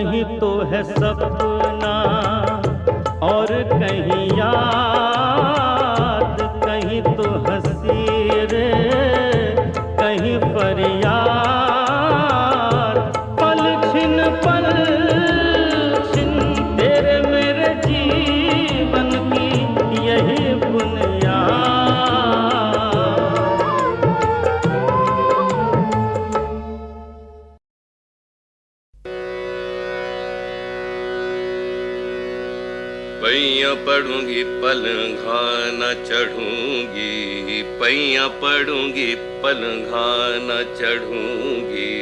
कहीं तो है सपना और कहीं याद, कहीं तो हंसी रे कहीं फरियाद। पल छिन तेरे मेरे जीवन की यही बुनियाद। पैया पढ़ूंगी पलंघाना चढ़ूंगी, पैया पढ़ूंगी पलंघाना चढ़ूंगी,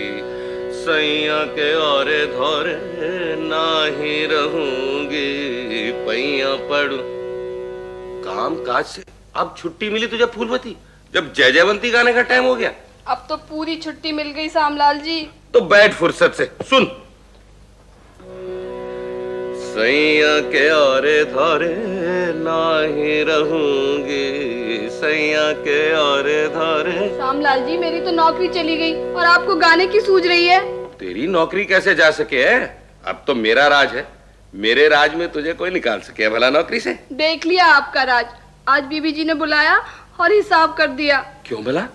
सैया के और धोरे ना ही रहूंगी। पैया पढ़ू काम काज से अब छुट्टी मिली तुझे फूलवती, जब जय जयवंती गाने का टाइम हो गया। अब तो पूरी छुट्टी मिल गई श्यामलाल जी। तो बैठ फुर्सत से सुन। सैया के और धोरे ना ही रहूंगी, सैया के और धोरे। श्यामलाल जी मेरी तो नौकरी चली गई और आपको गाने की सूझ रही है। तेरी नौकरी कैसे जा सके है? अब तो मेरा राज है, मेरे राज में तुझे कोई निकाल सके भला नौकरी से? देख लिया आपका राज। आज बीबी जी ने बुलाया और हिसाब कर दिया। क्यों भला?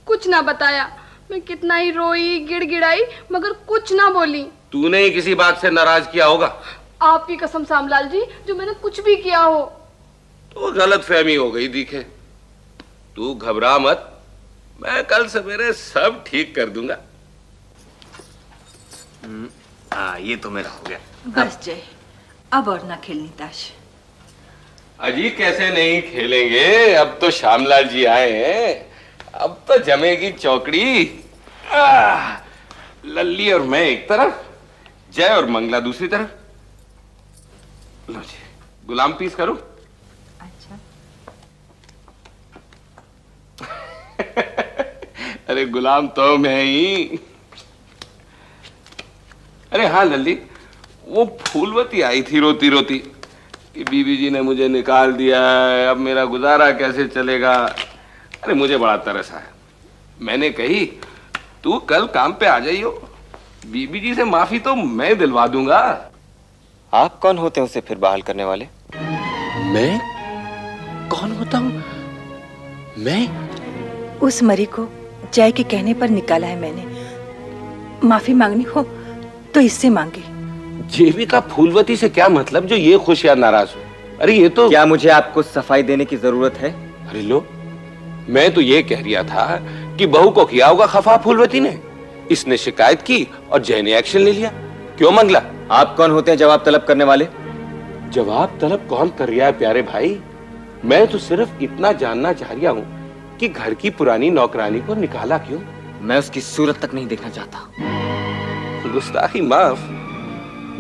कुछ ना बताया। मैं कितना ही रोई गिड़गिड़ाई मगर कुछ ना बोली। तूने ही किसी बात से नाराज किया होगा। आपकी कसम श्यामलाल जी, जो मैंने कुछ भी किया हो। तो गलत फहमी हो गई दिखे। तू घबरा मत, मैं कल सवेरे सब ठीक कर दूंगा। ये तो मेरा हो गया। बस जय, अब और ना खेलनी ताश। अजी कैसे नहीं खेलेंगे, अब तो श्यामलाल जी आए हैं, अब तो जमेगी चौकड़ी। लल्ली और मैं एक तरफ, जय और मंगला दूसरी तरफ। लो जी, गुलाम पीस करूं? अच्छा। अरे गुलाम तो मैं ही। अरे हाँ लल्ली, वो फूलवती आई थी रोती रोती कि बीबी जी ने मुझे निकाल दिया है, अब मेरा गुजारा कैसे चलेगा। अरे मुझे बड़ा तरस आया। मैंने कही तू कल काम पे आ जाइयो, बीबी जी से माफी तो मैं दिलवा दूंगा। आप कौन होते हैं उसे फिर बहाल करने वाले? मैं कौन होता हूँ? मैं उस मरी को जय के कहने पर निकाला है मैंने। माफी मांगनी हो तो इससे मांगे। जेबी का फूलवती से क्या मतलब जो ये खुश या नाराज हो? अरे ये तो क्या मुझे आपको सफाई देने की जरूरत है? अरे लो, मैं तो ये कह रिया था कि बहू को किया होगा खफा फूलवती ने, इसने शिकायत की और जय ने एक्शन ले लिया। क्यों मंगला? आप कौन होते हैं जवाब तलब करने वाले? जवाब तलब कौन कर रिया है प्यारे भाई? मैं तो सिर्फ इतना जानना चाह रिया हूँ कि घर की पुरानी नौकरानी को निकाला क्यों? मैं उसकी सूरत तक नहीं देखना चाहता। गुस्ताखी माफ,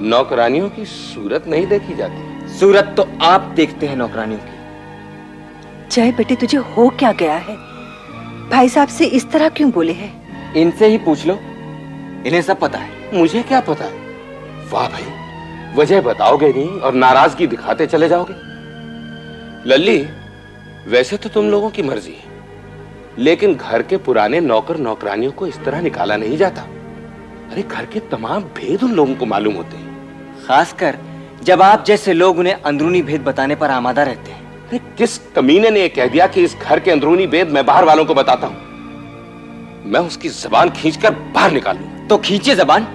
नौकरानियों की सूरत नहीं देखी जाती। सूरत तो आप देखते हैं नौकरानियों की। जय बेटे तुझे हो क्या गया है? भाई साहब से इस तरह क्यों बोले हैं? इनसे ही पूछ लो, इन्हें सब पता है। मुझे क्या पता है? वाह भाई, वजह बताओगे नहीं और नाराजगी दिखाते चले जाओगे। लल्ली, वैसे तो तुम लोगों की मर्जी है, लेकिन घर के पुराने नौकर नौकरानियों को इस तरह निकाला नहीं जाता। अरे घर के तमाम भेद उन लोगों को मालूम होते हैं, खासकर जब आप जैसे लोग उन्हें अंदरूनी भेद बताने पर आमादा रहते हैं। अरे किस कमीने ने कह दिया कि इस घर के अंदरूनी भेद मैं बाहर वालों को बताता हूं? मैं उसकी जबान खींचकर बाहर निकालूं। तो खींचे जबान।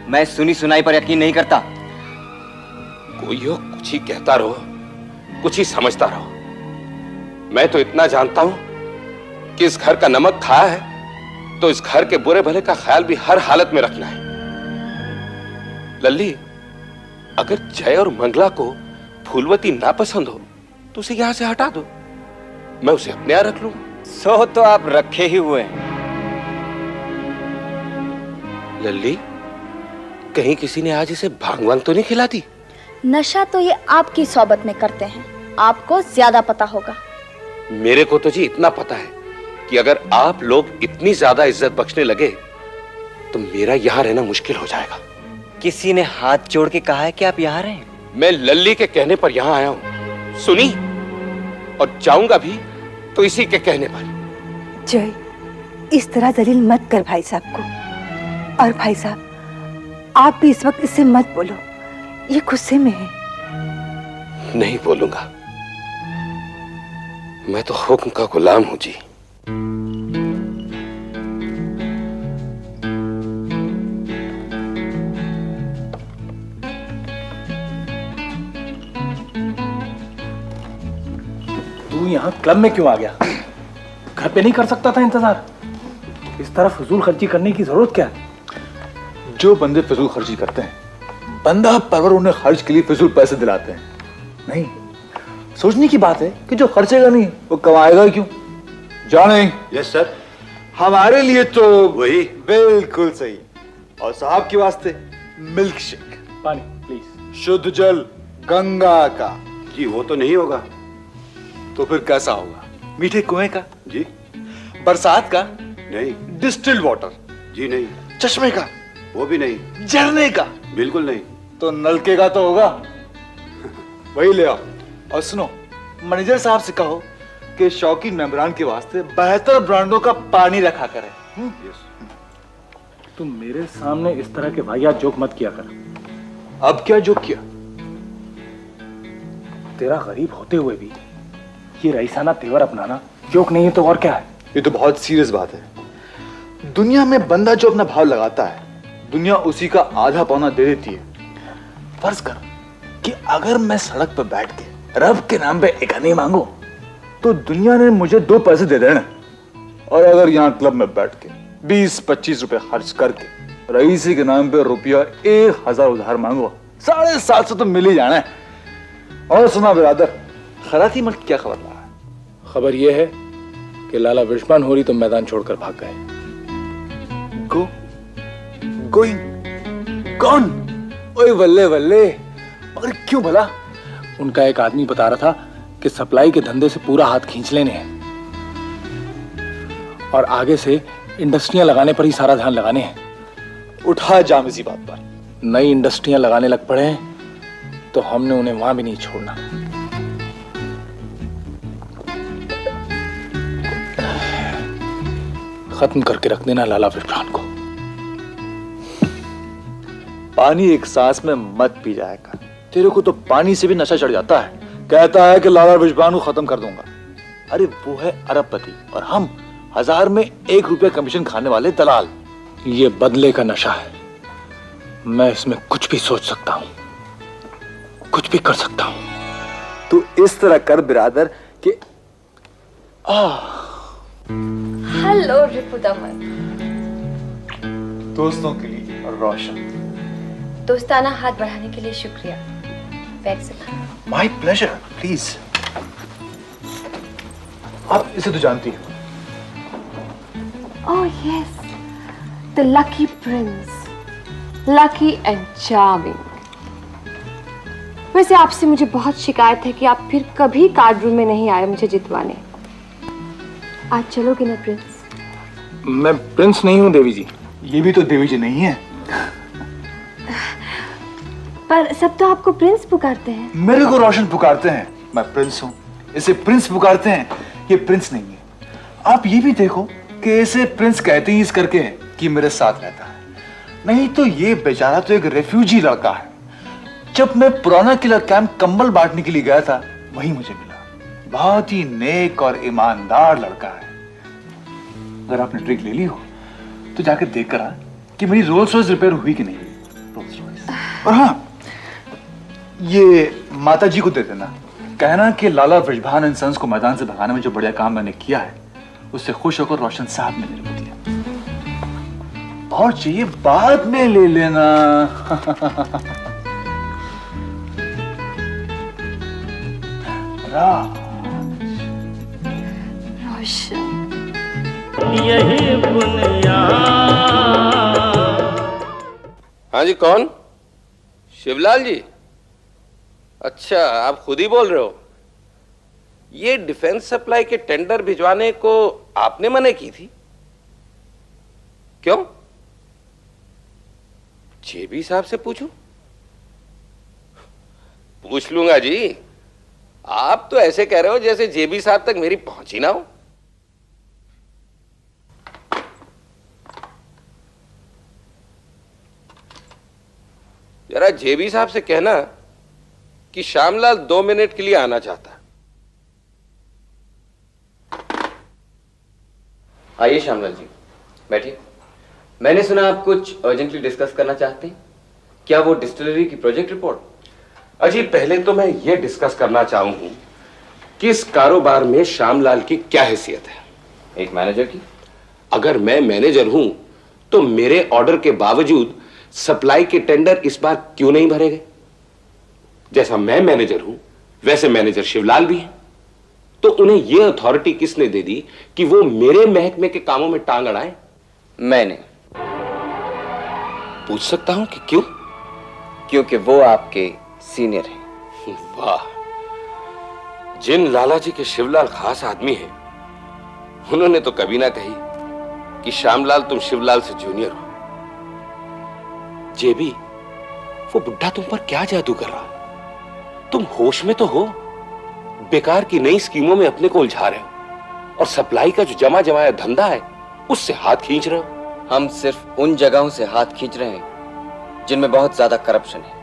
मैं सुनी सुनाई पर यकीन नहीं करता। कोई हो कुछ ही कहता रहो, कुछ ही समझता रहो। मैं तो इतना जानता हूं कि इस घर का नमक खाया है तो इस घर के बुरे भले का ख्याल भी हर हालत में रखना है। लल्ली, अगर जय और मंगला को फूलवती ना पसंद हो तो उसे यहां से हटा दो, मैं उसे अपने यहां रख लूंगा। सो तो आप रखे ही हुए हैं। लल्ली, कहीं किसी ने आज इसे भांग वांग तो नहीं खिला दी? नशा तो ये आपकी सोबत में करते हैं, आपको ज्यादा पता होगा। मेरे को तो जी इतना पता है कि अगर आप लोग इतनी ज्यादा इज्जत बख्शने लगे तो मेरा यहाँ रहना मुश्किल हो जाएगा। किसी ने हाथ जोड़ के कहा है कि आप यहाँ रहें? मैं लल्ली के कहने पर यहाँ आया हूँ, सुनी, और जाऊंगा भी तो इसी के कहने पर। जय, इस तरह जलील मत कर भाई साहब को। और भाई साहब, आप भी इस वक्त इससे मत बोलो, ये गुस्से में है। नहीं बोलूंगा, मैं तो हुक्म का गुलाम हूं जी। तू यहाँ क्लब में क्यों आ गया? घर पे नहीं कर सकता था इंतजार? इस तरह फजूल खर्ची करने की जरूरत क्या है? जो बंदे फजूल खर्ची करते हैं, बंदा परवर उन्हें खर्च के लिए फजूल पैसे दिलाते हैं। नहीं, सोचने की बात है कि जो खर्चेगा नहीं वो कमाएगा क्यों? जाने। Yes sir. हमारे लिए तो वही। बिल्कुल सही। और साहब के वास्ते मिल्क शेक, पानी प्लीज। शुद्ध जल गंगा का। जी वो तो नहीं होगा। तो फिर कैसा होगा? मीठे कुएं का? जी बरसात का? नहीं। Distilled water? जी नहीं। चश्मे का? वो भी नहीं। झरने का? बिल्कुल नहीं। तो नलके का तो होगा। वही ले आओ। और सुनो, मैनेजर साहब से कहो कि शौकीन मेंबरान के वास्ते बेहतर ब्रांडों का पानी रखा करें। यस। तुम मेरे सामने इस तरह के वाहियात जोक मत किया कर। अब क्या जोक किया? तेरा गरीब होते हुए भी ये रईसाना तेवर अपनाना जोक नहीं है तो और क्या है? ये तो बहुत सीरियस बात है। दुनिया में बंदा जो अपना भाव लगाता है, दुनिया उसी का आधा पौना दे देती है। फर्ज कर कि अगर मैं सड़क पर बैठ के रब के नाम पे एक आने मांगू तो दुनिया ने मुझे 2 पैसे दे देना, और अगर यहाँ क्लब में बैठ के 20-25 रुपए खर्च करके रईसी के नाम पे रुपया 1000 उधार मांगो, 750 तो मिल ही जाना है। और सुना बिरादर, खराती मल्क क्या खबर रहा है? खबर यह है कि लाला विश्वान होरी तो मैदान छोड़कर भाग गए। गोइंग? कौन? ओए बल्ले बल्ले, मगर क्यों भला? उनका एक आदमी बता रहा था कि सप्लाई के धंधे से पूरा हाथ खींच लेने हैं और आगे से इंडस्ट्रियां लगाने पर ही सारा ध्यान लगाने हैं। उठा जाम इसी बात पर। नई इंडस्ट्रियां लगाने लग पड़े हैं तो हमने उन्हें वहां भी नहीं छोड़ना। खत्म करके रख देना लाला विश्वान को। पानी एक सांस में मत पी जाएगा। तेरे को तो पानी से भी नशा चढ़ जाता है। कहता है कि लाला विश्वान को खत्म कर दूंगा। अरे वो है अरबपति और हम 1000 में 1 रुपया कमीशन खाने वाले दलाल। ये बदले का नशा है। मैं इसमें कुछ भी सोच सकता हूं, कुछ भी कर सकता हूं। तू इस तरह कर बिरादर कि हेलो रिपुदमन। दोस्तों के लिए रोशन। दोस्ताना हाथ बढ़ाने के लिए शुक्रिया। बैग से माय प्लेजर, प्लीज। आप इसे तो जानती हो। Oh yes, the lucky Prince, lucky and charming. वैसे आपसे मुझे बहुत शिकायत है कि आप फिर कभी कार्ड रूम में नहीं आए मुझे जितवाने। आज चलोगे ना प्रिंस? मैं प्रिंस नहीं हूं देवी जी। ये भी तो देवी जी नहीं है। पर सब तो आपको प्रिंस पुकारते हैं। मेरे को रोशन पुकारते हैं, मैं प्रिंस हूं। इसे प्रिंस पुकारते हैं, ये प्रिंस नहीं है। आप ये भी देखो कि इसे प्रिंस कहते ही इस करके है कि मेरे साथ रहता है, नहीं तो ये बेचारा तो एक रेफ्यूजी लड़का है। जब मैं पुराना किला कैंप कंबल बांटने के लिए गया था, वही मुझे मिला। बहुत ही नेक और ईमानदार लड़का है। अगर आपने ड्रिंक ले ली हो तो जाकर देख कर आ कि मेरी रोल्स रॉयस रिपेयर हुई कि नहीं। Rolls Royce. और हाँ, ये माता जी को दे देना। कहना कि लाला विश्वान एंड सन्स को मैदान से भगाने में जो बढ़िया काम मैंने किया है, उससे खुश होकर रोशन साहब ने मेरे को दिया। और चाहिए बाद में ले लेना। रोशन, यही बुनियाद। हाँ जी, कौन? शिवलाल जी? अच्छा, आप खुद ही बोल रहे हो। ये डिफेंस सप्लाई के टेंडर भिजवाने को आपने मना की थी? क्यों? जेबी साहब से पूछूं? पूछ लूंगा जी। आप तो ऐसे कह रहे हो जैसे जेबी साहब तक मेरी पहुंच ही ना हो। जरा जेबी साहब से कहना कि श्यामलाल 2 मिनट के लिए आना चाहता। आइए श्यामलाल जी, बैठिए। मैंने सुना आप कुछ अर्जेंटली डिस्कस करना चाहते हैं। क्या वो डिस्टिलरी की प्रोजेक्ट रिपोर्ट? अजी पहले तो मैं ये डिस्कस करना चाहूंगा कि इस कारोबार में श्यामलाल की क्या हैसियत है। एक मैनेजर की? अगर मैं मैनेजर हूं तो मेरे ऑर्डर के बावजूद सप्लाई के टेंडर इस बार क्यों नहीं भरे गए? जैसा मैं मैनेजर हूं वैसे मैनेजर शिवलाल भी हैं। तो उन्हें यह अथॉरिटी किसने दे दी कि वो मेरे महकमे के कामों में टांग अड़ाएं? मैंने। पूछ सकता हूं कि क्यों? क्योंकि वो आपके सीनियर हैं। वाह, जिन लाला जी के शिवलाल खास आदमी हैं, उन्होंने तो कभी ना कही कि श्यामलाल तुम शिवलाल से जूनियर हो। जेबी, वो बुड्ढा तुम पर क्या जादू कर रहा? तुम होश में तो हो? बेकार की नई स्कीमों में अपने को उलझा रहे हो और सप्लाई का जो जमा जमाया धंधा है उससे हाथ खींच रहे हो। हम सिर्फ उन जगहों से हाथ खींच रहे हैं जिनमें बहुत ज्यादा करप्शन है।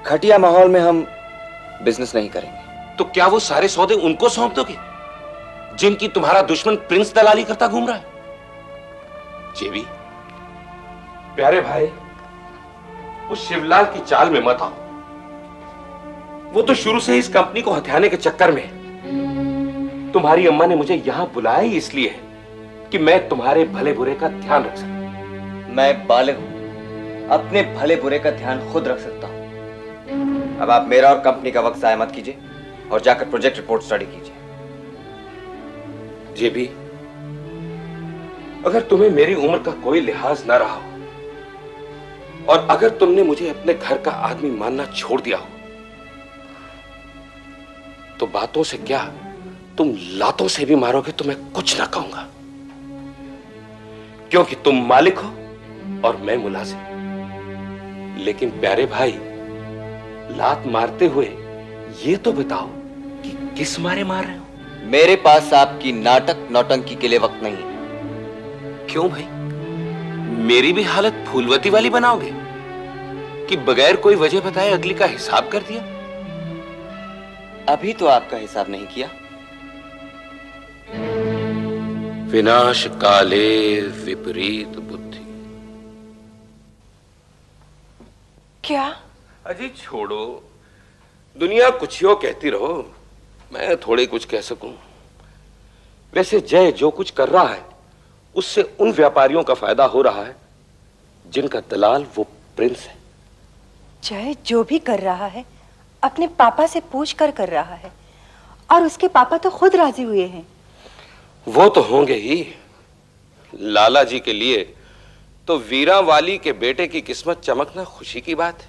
घटिया माहौल में हम बिजनेस नहीं करेंगे। तो क्या वो सारे सौदे उनको सौंप दोगे जिनकी तुम्हारा दुश्मन प्रिंस दलाली करता घूम रहा है? जेबी, प्यारे भाई, उस शिवलाल की चाल में मत आओ। वो तो शुरू से इस कंपनी को हथियाने के चक्कर में है। तुम्हारी अम्मा ने मुझे यहां बुलाया ही इसलिए है कि मैं तुम्हारे भले बुरे का ध्यान रख सकूं। मैं बालिग हूं, अपने भले बुरे का ध्यान खुद रख सकता हूं। अब आप मेरा और कंपनी का वक्त जाया मत कीजिए और जाकर प्रोजेक्ट रिपोर्ट स्टडी कीजिए। जेबी, अगर तुम्हें मेरी उम्र का कोई लिहाज ना रहा हो और अगर तुमने मुझे अपने घर का आदमी मानना छोड़ दिया हो तो बातों से क्या, तुम लातों से भी मारोगे तो मैं कुछ ना कहूंगा, क्योंकि तुम मालिक हो और मैं मुलाजिम। लेकिन प्यारे भाई, लात मारते हुए ये तो बताओ कि किस मारे मार रहे हो? मेरे पास आपकी नाटक नौटंकी के लिए वक्त नहीं है। क्यों भाई, मेरी भी हालत फूलवती वाली बनाओगे कि बगैर कोई वजह बताए अगली का हिसाब कर दिया? अभी तो आपका हिसाब नहीं किया। विनाश काले विपरीत बुद्धि। क्या? अजी छोड़ो, दुनिया कुछ यो कहती रहो, मैं थोड़े कुछ कह सकूं। वैसे जय जो कुछ कर रहा है उससे उन व्यापारियों का फायदा हो रहा है जिनका दलाल वो प्रिंस है। जय जो भी कर रहा है अपने पापा से पूछ कर रहा है और उसके पापा तो खुद राजी हुए हैं। वो तो होंगे ही। लाला जी के लिए तो वीरा वाली के बेटे की किस्मत चमकना खुशी की बात है,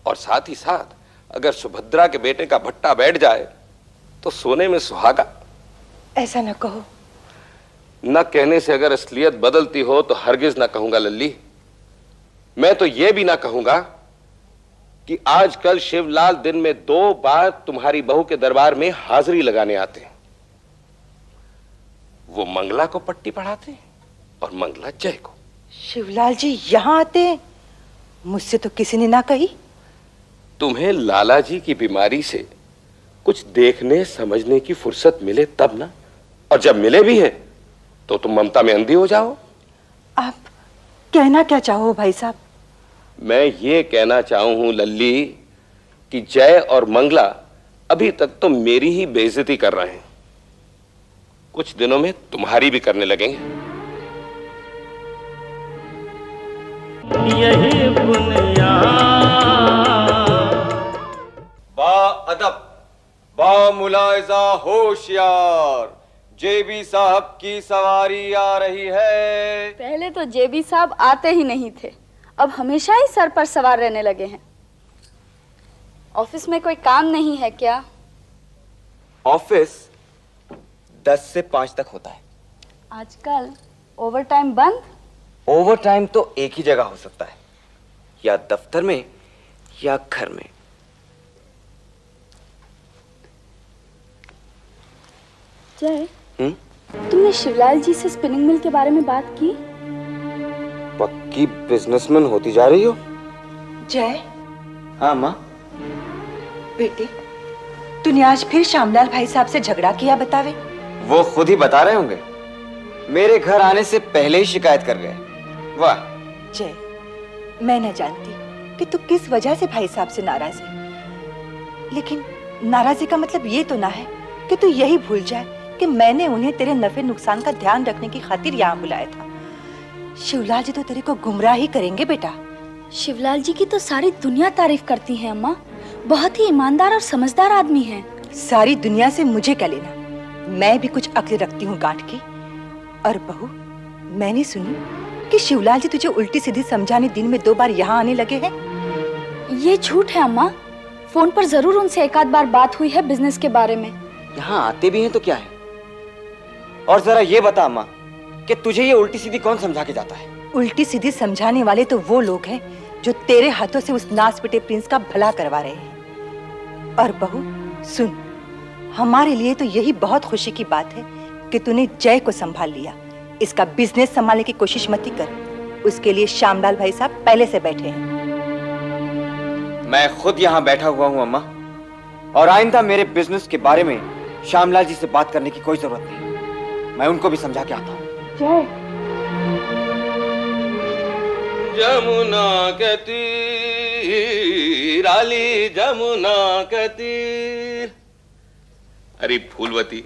और साथ ही साथ अगर सुभद्रा के बेटे का भट्टा बैठ जाए तो सोने में सुहागा। ऐसा न कहो। न कहने से अगर असलियत बदलती हो तो हरगिज ना कहूंगा लल्ली। मैं तो यह भी ना कहूंगा कि आजकल शिवलाल दिन में 2 बार तुम्हारी बहू के दरबार में हाजिरी लगाने आते हैं। वो मंगला को पट्टी पढ़ाते हैं और मंगला जय को। शिवलाल जी यहाँ आते हैं? मुझसे तो किसी ने ना कही। तुम्हें लाला जी की बीमारी से कुछ देखने समझने की फुर्सत मिले तब ना, और जब मिले भी है तो तुम ममता में अंधी हो जाओ। आप कहना क्या चाहो भाई साहब? मैं ये कहना चाहूं लल्ली कि जय और मंगला अभी तक तो मेरी ही बेइज्जती कर रहे हैं, कुछ दिनों में तुम्हारी भी करने लगेंगे। यही बुनियाद अदब, बा मुलाहिजा होशियार, जेबी साहब की सवारी आ रही है। पहले तो जेबी साहब आते ही नहीं थे, अब हमेशा ही सर पर सवार रहने लगे हैं। ऑफिस में कोई काम नहीं है क्या? ऑफिस 10 से 5 तक होता है। आजकल ओवरटाइम बंद? ओवरटाइम तो एक ही जगह हो सकता है, या दफ्तर में या घर में। जय, तुमने शिवलाल जी से स्पिनिंग मिल के बारे में बात की? पक्की बिजनेसमैन होती जा रही हो। जय। हाँ माँ। बेटे, तूने आज फिर श्यामलाल भाई साहब से झगड़ा किया, बतावे? वो खुद ही बता रहे होंगे, मेरे घर आने से पहले ही शिकायत कर गए। वाह। जय, मैं न जानती कि तू किस वजह से भाई साहब से नाराज है, लेकिन नाराजी का मतलब ये तो ना है कि तू यही भूल जाए कि मैंने उन्हें तेरे नफे नुकसान का ध्यान रखने की खातिर यहाँ बुलाया था। शिवलाल जी तो तेरे को गुमराह ही करेंगे बेटा। शिवलाल जी की तो सारी दुनिया तारीफ करती है अम्मा, बहुत ही ईमानदार और समझदार आदमी हैं। सारी दुनिया से मुझे क्या लेना, मैं भी कुछ अक्ल रखती हूँ गांठ की। और बहू, मैंने सुनी कि शिवलाल जी तुझे उल्टी सीधी समझाने दिन में 2 बार यहाँ आने लगे हैं। ये झूठ है अम्मा, फोन पर जरूर उनसे एक आध बार बात हुई है बिजनेस के बारे में। यहाँ आते भी हैं तो क्या है? और जरा ये बता अम्मा कि तुझे ये उल्टी सीधी कौन समझा के जाता है? उल्टी सीधी समझाने वाले तो वो लोग हैं जो तेरे हाथों से उस नास पिटे प्रिंस का भला करवा रहे हैं। और बहू सुन, हमारे लिए तो यही बहुत खुशी की बात है कि तूने जय को संभाल लिया। इसका बिजनेस संभालने की कोशिश मत ही कर, उसके लिए श्यामलाल भाई साहब पहले से बैठे हैं। मैं खुद यहाँ बैठा हुआ हूँ अम्मा, और आइंदा मेरे बिजनेस के बारे में श्यामलाल जी से बात करने की कोई जरूरत नहीं। मैं उनको भी समझा के आता हूँ। जय, जमुना के तीर आली जमुना के तीर। अरे फूलवती,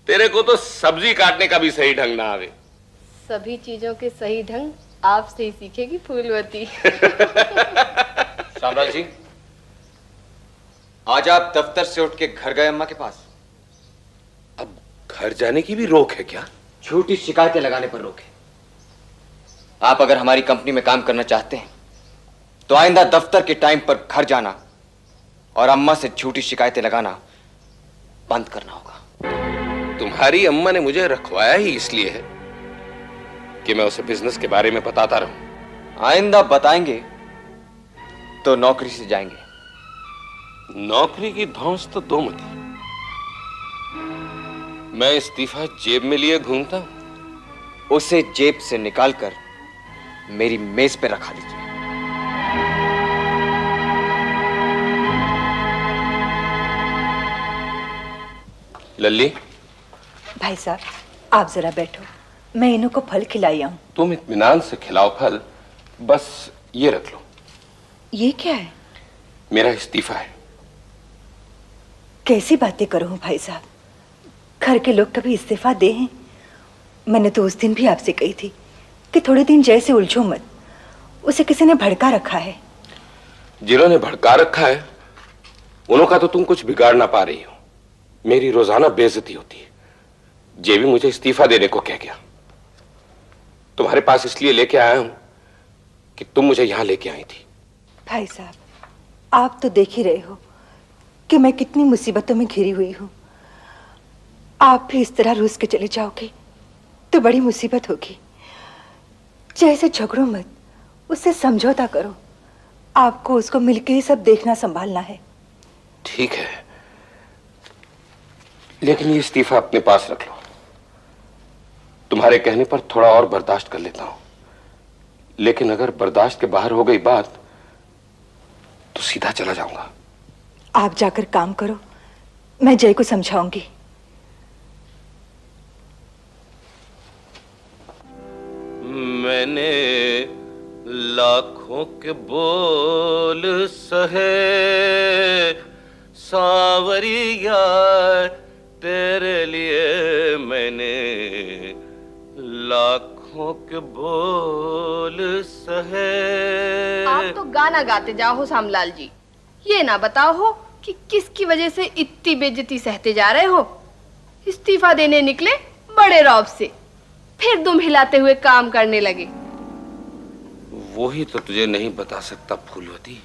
तेरे को तो सब्जी काटने का भी सही ढंग ना आवे। सभी चीजों के सही ढंग आपसे ही सीखेगी फूलवती। श्यामलाल जी, आज आप दफ्तर से उठ के घर गए अम्मा के पास। अब घर जाने की भी रोक है क्या? झूठी शिकायतें लगाने पर रोक है। आप अगर हमारी कंपनी में काम करना चाहते हैं तो आइंदा दफ्तर के टाइम पर घर जाना और अम्मा से झूठी शिकायतें लगाना बंद करना होगा। तुम्हारी अम्मा ने मुझे रखवाया ही इसलिए है कि मैं उसे बिजनेस के बारे में बताता रहूं। आइंदा बताएंगे तो नौकरी से जाएंगे। नौकरी की धौंस तो दो मती। मैं इस्तीफा जेब में लिए घूमता हूं। उसे जेब से निकालकर मेरी मेज पे रखा दीजिए। लल्ली, भाई साहब आप जरा बैठो, मैं इन्हों को फल खिलाई आऊं। तुम इत्मीनान से खिलाओ फल, बस ये रख लो। ये क्या है? मेरा इस्तीफा है। कैसी बातें करो हूँ भाई साहब, घर के लोग कभी इस्तीफा दे हैं? मैंने तो उस दिन भी आपसे कही थी कि थोड़े दिन जय से उलझो मत, उसे किसी ने भड़का रखा है। जिन्होंने भड़का रखा है उन्हों का तो तुम कुछ बिगाड़ ना पा रही हो। मेरी रोजाना बेइज्जती होती है। जे भी मुझे इस्तीफा देने को कह गया। तुम्हारे पास इसलिए लेके आया हूं कि तुम मुझे यहां लेके आई थी। भाई साहब आप तो देख ही रहे हो कि मैं कितनी मुसीबतों में घिरी हुई हूँ। आप भी इस तरह रूस के चले जाओगे तो बड़ी मुसीबत होगी। जैसे झगड़ो मत, उससे समझौता करो। आपको उसको मिलके ही सब देखना संभालना है। ठीक है, लेकिन ये इस्तीफा अपने पास रख लो। तुम्हारे कहने पर थोड़ा और बर्दाश्त कर लेता हूं, लेकिन अगर बर्दाश्त के बाहर हो गई बात तो सीधा चला जाऊंगा। आप जाकर काम करो, मैं जय को समझाऊंगी। मैंने लाखों के बोल सहे सांवरिया, तेरे लिए मैंने लाखों के बोल सहे। आप तो गाना गाते जाओ हो श्यामलाल जी, ये ना बताओ हो कि किसकी वजह से इतनी बेइज्जती सहते जा रहे हो। इस्तीफा देने निकले बड़े रौब से, फिर दुम हिलाते हुए काम करने लगे। वो ही तो तुझे नहीं बता सकता फूलवती।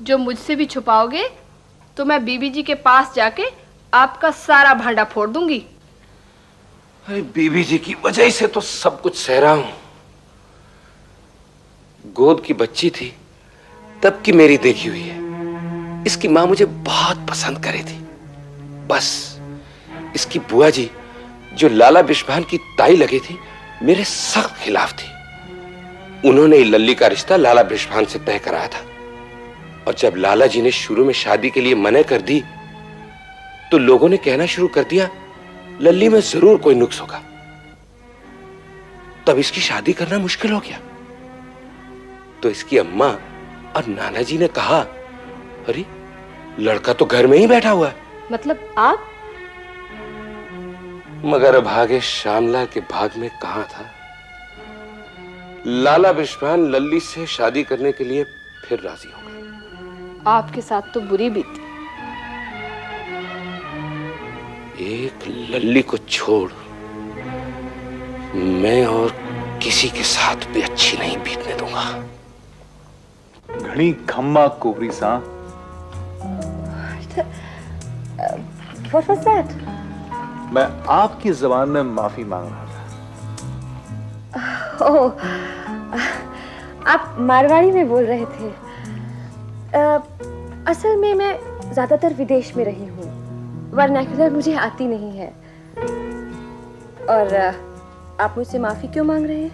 जो मुझसे भी छुपाओगे तो मैं बीबी जी के पास जाके आपका सारा भांडा फोड़ दूंगी। अरे बीबी जी की वजह से तो सब कुछ सह रहा हूं। गोद की बच्ची थी तब की मेरी देखी हुई है। इसकी मां मुझे बहुत पसंद करे थी, बस इसकी बुआ जी जो लाला बिश्भान की ताई लगी थी मेरे सख्त खिलाफ थी। उन्होंने लल्ली का रिश्ता लाला बिश्भान से तय कराया था। और जब लाला जी ने शुरू में शादी के लिए मना कर दी तो लोगों ने कहना शुरू कर दिया लल्ली में जरूर कोई नुक्स होगा। तब इसकी शादी करना मुश्किल हो गया। तो इसकी अम्मा और नाना जी ने कहा, अरे लड़का तो घर में ही बैठा हुआ है। मतलब आप? मगर भागे श्यामला के भाग में कहां था। लाला बिश्वान लल्ली से शादी करने के लिए फिर राजी हो गए। आपके साथ तो बुरी बीती। एक लल्ली को छोड़ मैं और किसी के साथ भी अच्छी नहीं बीतने दूंगा। घनी खम्मा कोबरी सा। What was that? मैं आपकी जबान में माफी मांग रहा था। ओह, आप मारवाड़ी में बोल रहे थे। असल में मैं ज्यादातर विदेश में रही हूँ, वर्नाक्युलर मुझे आती नहीं है। और आप मुझसे माफी क्यों मांग रहे हैं?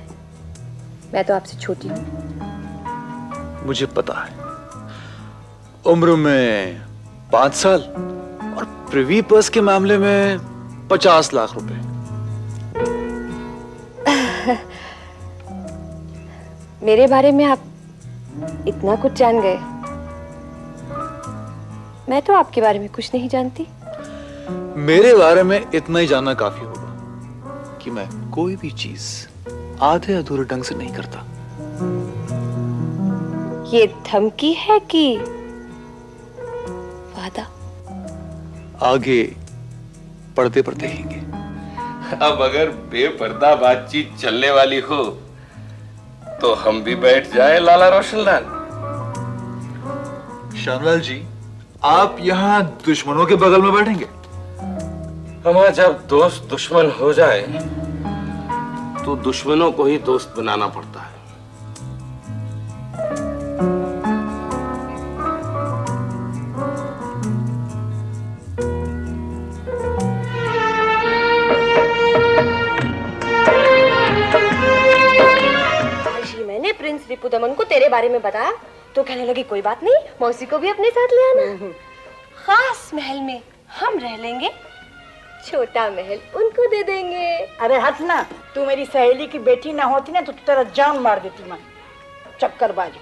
मैं तो आपसे छोटी हूँ। मुझे पता है, उम्र में 5 साल और प्रिवी पर्स के मामले में 50 लाख रुपए। मेरे बारे में आप इतना कुछ जान गए। मैं तो आपके बारे में कुछ नहीं जानती। मेरे बारे में इतना ही जानना काफी होगा कि मैं कोई भी चीज आधे अधूरे ढंग से नहीं करता। ये धमकी है कि वादा? आगे पर्दे पर देखेंगे। अब अगर बेपर्दा बातचीत चलने वाली हो तो हम भी बैठ जाए लाला रोशनलाल। श्यामलाल जी, आप यहाँ दुश्मनों के बगल में बैठेंगे? हमारा जब दोस्त दुश्मन हो जाए तो दुश्मनों को ही दोस्त बनाना पड़ता है। मैंने प्रिंस रिपुदमन को तेरे बारे में बताया तो कहने लगी कोई बात नहीं, मौसी को भी अपने साथ ले आना। खास महल में हम रह लेंगे, छोटा महल उनको दे देंगे। अरे हट ना, तू मेरी सहेली की बेटी ना होती ना तो तेरा जान मार देती मैं। चक्करबाजी।